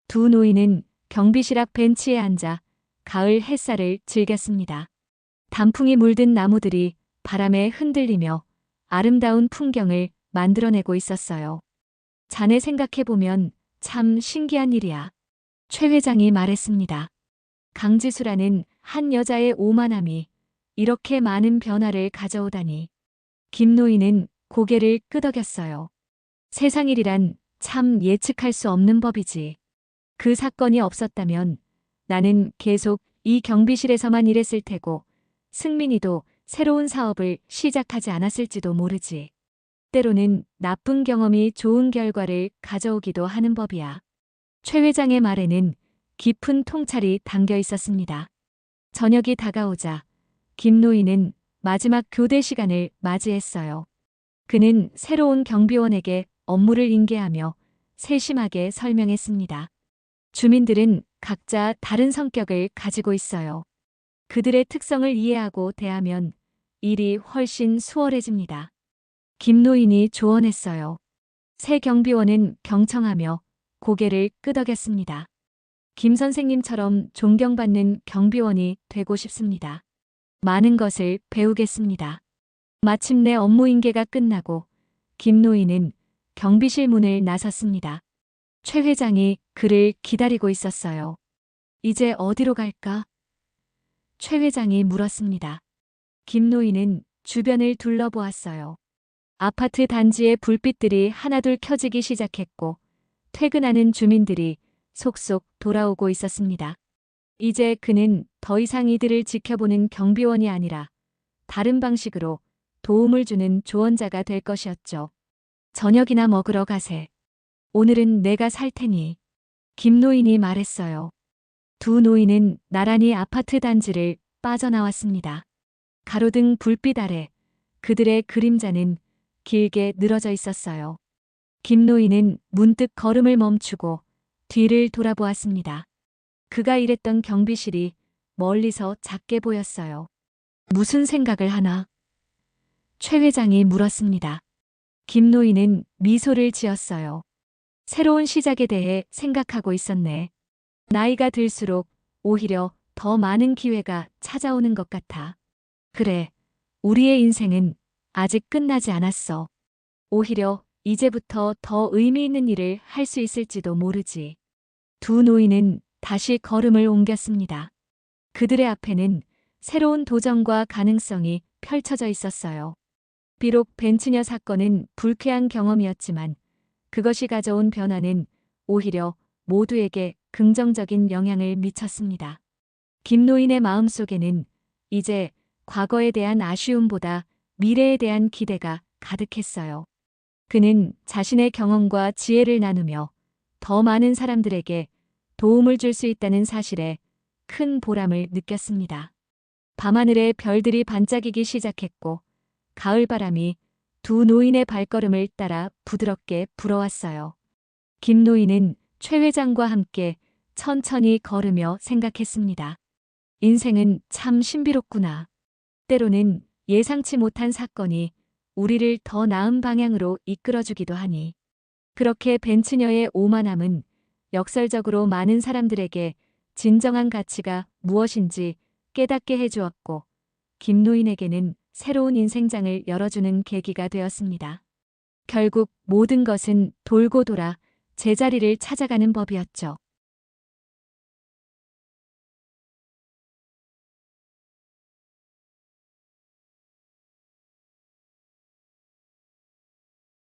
Speaker 1: 두 노인은 경비실 앞 벤치에 앉아 가을 햇살을 즐겼습니다. 단풍이 물든 나무들이 바람에 흔들리며 아름다운 풍경을 만들어내고 있었어요. 자네 생각해보면 참 신기한 일이야. 최 회장이 말했습니다. 강지수라는 한 여자의 오만함이 이렇게 많은 변화를 가져오다니. 김 노인은 고개를 끄덕였어요. 세상 일이란 참 예측할 수 없는 법이지. 그 사건이 없었다면 나는 계속 이 경비실에서만 일했을 테고 승민이도 새로운 사업을 시작하지 않았을지도 모르지. 때로는 나쁜 경험이 좋은 결과를 가져오기도 하는 법이야. 최 회장의 말에는 깊은 통찰이 담겨 있었습니다. 저녁이 다가오자 김 노인은 마지막 교대 시간을 맞이했어요. 그는 새로운 경비원에게 업무를 인계하며 세심하게 설명했습니다. 주민들은 각자 다른 성격을 가지고 있어요. 그들의 특성을 이해하고 대하면 일이 훨씬 수월해집니다. 김 노인이 조언했어요. 새 경비원은 경청하며 고개를 끄덕였습니다. 김 선생님처럼 존경받는 경비원이 되고 싶습니다. 많은 것을 배우겠습니다. 마침내 업무 인계가 끝나고 김 노인은 경비실 문을 나섰습니다. 최 회장이 그를 기다리고 있었어요. 이제 어디로 갈까? 최 회장이 물었습니다. 김 노인은 주변을 둘러보았어요. 아파트 단지의 불빛들이 하나둘 켜지기 시작했고 퇴근하는 주민들이 속속 돌아오고 있었습니다. 이제 그는 더 이상 이들을 지켜보는 경비원이 아니라 다른 방식으로 도움을 주는 조언자가 될 것이었죠. 저녁이나 먹으러 가세. 오늘은 내가 살 테니. 김 노인이 말했어요. 두 노인은 나란히 아파트 단지를 빠져나왔습니다. 가로등 불빛 아래 그들의 그림자는 길게 늘어져 있었어요. 김 노인은 문득 걸음을 멈추고 뒤를 돌아보았습니다. 그가 일했던 경비실이 멀리서 작게 보였어요. 무슨 생각을 하나? 최 회장이 물었습니다. 김노인은 미소를 지었어요. 새로운 시작에 대해 생각하고 있었네. 나이가 들수록 오히려 더 많은 기회가 찾아오는 것 같아. 그래, 우리의 인생은 아직 끝나지 않았어. 오히려 이제부터 더 의미 있는 일을 할 수 있을지도 모르지. 두 노인은 다시 걸음을 옮겼습니다. 그들의 앞에는 새로운 도전과 가능성이 펼쳐져 있었어요. 비록 벤츠녀 사건은 불쾌한 경험이었지만 그것이 가져온 변화는 오히려 모두에게 긍정적인 영향을 미쳤습니다. 김노인의 마음속에는 이제 과거에 대한 아쉬움보다 미래에 대한 기대가 가득했어요. 그는 자신의 경험과 지혜를 나누며 더 많은 사람들에게 도움을 줄 수 있다는 사실에 큰 보람을 느꼈습니다. 밤하늘에 별들이 반짝이기 시작했고 가을바람이 두 노인의 발걸음을 따라 부드럽게 불어왔어요. 김 노인은 최 회장과 함께 천천히 걸으며 생각했습니다. 인생은 참 신비롭구나. 때로는 예상치 못한 사건이 우리를 더 나은 방향으로 이끌어주기도 하니. 그렇게 벤츠녀의 오만함은 역설적으로 많은 사람들에게 진정한 가치가 무엇인지 깨닫게 해주었고, 김노인에게는 새로운 인생장을 열어주는 계기가 되었습니다. 결국 모든 것은 돌고 돌아 제자리를 찾아가는 법이었죠.